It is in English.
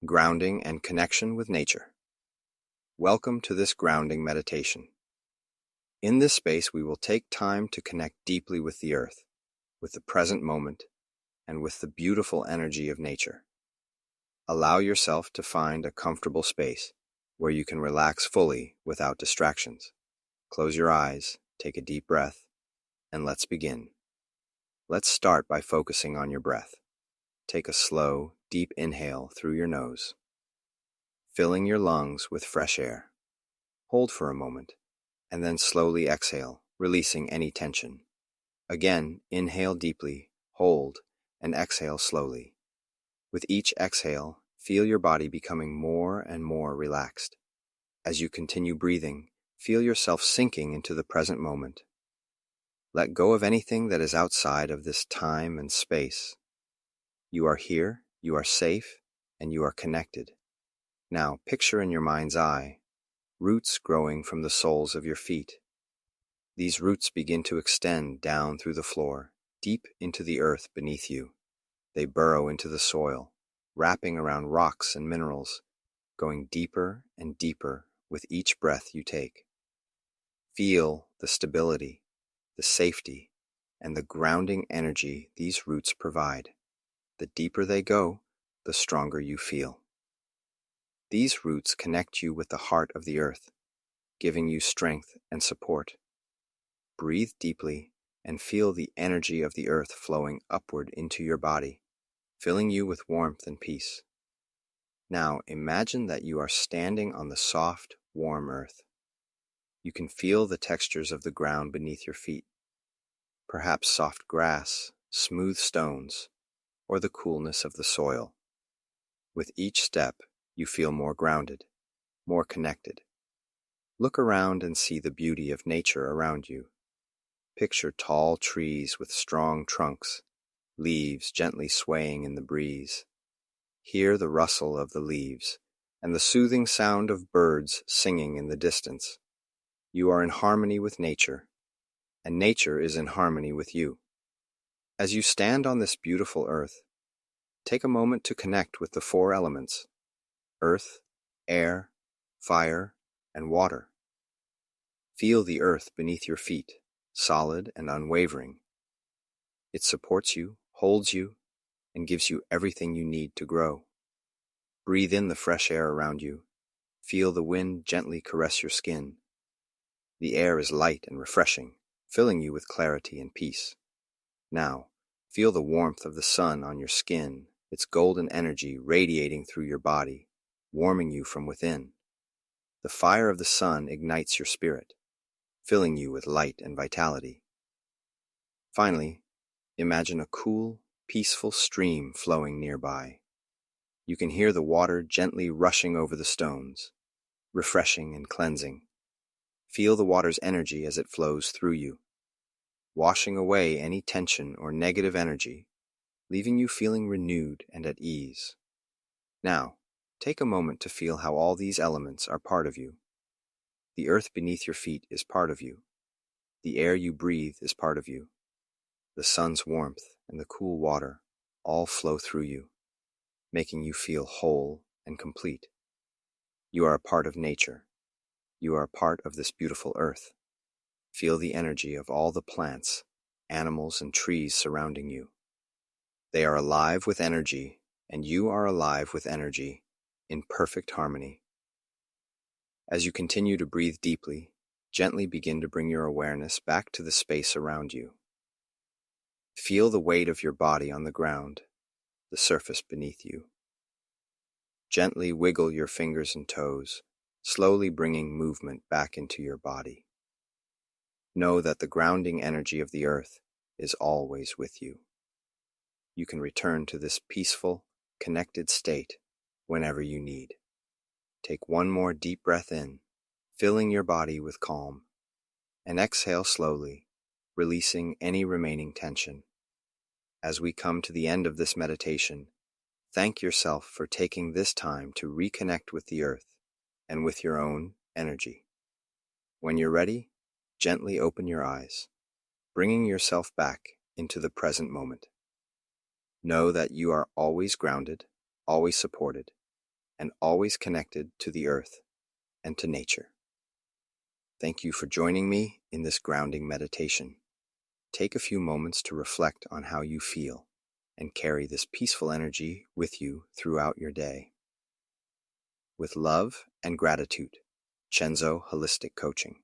Grounding and connection with nature. Welcome to this grounding meditation. In this space, we will take time to connect deeply with the earth, with the present moment, and with the beautiful energy of nature. Allow yourself to find a comfortable space where you can relax fully without distractions. Close your eyes, take a deep breath, and let's begin. Let's start by focusing on your breath. Take a slow, deep inhale through your nose, filling your lungs with fresh air. Hold for a moment, and then slowly exhale, releasing any tension. Again, inhale deeply, hold, and exhale slowly. With each exhale, feel your body becoming more and more relaxed. As you continue breathing, feel yourself sinking into the present moment. Let go of anything that is outside of this time and space. You are here, you are safe, and you are connected. Now, picture in your mind's eye roots growing from the soles of your feet. These roots begin to extend down through the floor, deep into the earth beneath you. They burrow into the soil, wrapping around rocks and minerals, going deeper and deeper with each breath you take. Feel the stability, the safety, and the grounding energy these roots provide. The deeper they go, the stronger you feel. These roots connect you with the heart of the earth, giving you strength and support. Breathe deeply and feel the energy of the earth flowing upward into your body, filling you with warmth and peace. Now imagine that you are standing on the soft, warm earth. You can feel the textures of the ground beneath your feet, perhaps soft grass, smooth stones, or the coolness of the soil. With each step, you feel more grounded, more connected. Look around and see the beauty of nature around you. Picture tall trees with strong trunks, leaves gently swaying in the breeze. Hear the rustle of the leaves and the soothing sound of birds singing in the distance. You are in harmony with nature, and nature is in harmony with you. As you stand on this beautiful earth, take a moment to connect with the four elements: earth, air, fire, and water. Feel the earth beneath your feet, solid and unwavering. It supports you, holds you, and gives you everything you need to grow. Breathe in the fresh air around you. Feel the wind gently caress your skin. The air is light and refreshing, filling you with clarity and peace. Now, feel the warmth of the sun on your skin, its golden energy radiating through your body, warming you from within. The fire of the sun ignites your spirit, filling you with light and vitality. Finally, imagine a cool, peaceful stream flowing nearby. You can hear the water gently rushing over the stones, refreshing and cleansing. Feel the water's energy as it flows through you, washing away any tension or negative energy, leaving you feeling renewed and at ease. Now, take a moment to feel how all these elements are part of you. The earth beneath your feet is part of you. The air you breathe is part of you. The sun's warmth and the cool water all flow through you, making you feel whole and complete. You are a part of nature. You are a part of this beautiful earth. Feel the energy of all the plants, animals, and trees surrounding you. They are alive with energy, and you are alive with energy, in perfect harmony. As you continue to breathe deeply, gently begin to bring your awareness back to the space around you. Feel the weight of your body on the ground, the surface beneath you. Gently wiggle your fingers and toes, slowly bringing movement back into your body. Know that the grounding energy of the earth is always with you. You can return to this peaceful, connected state whenever you need. Take one more deep breath in, filling your body with calm, and exhale slowly, releasing any remaining tension. As we come to the end of this meditation, thank yourself for taking this time to reconnect with the earth and with your own energy. When you're ready, gently open your eyes, bringing yourself back into the present moment. Know that you are always grounded, always supported, and always connected to the earth and to nature. Thank you for joining me in this grounding meditation. Take a few moments to reflect on how you feel and carry this peaceful energy with you throughout your day. With love and gratitude, Chenzo Holistic Coaching.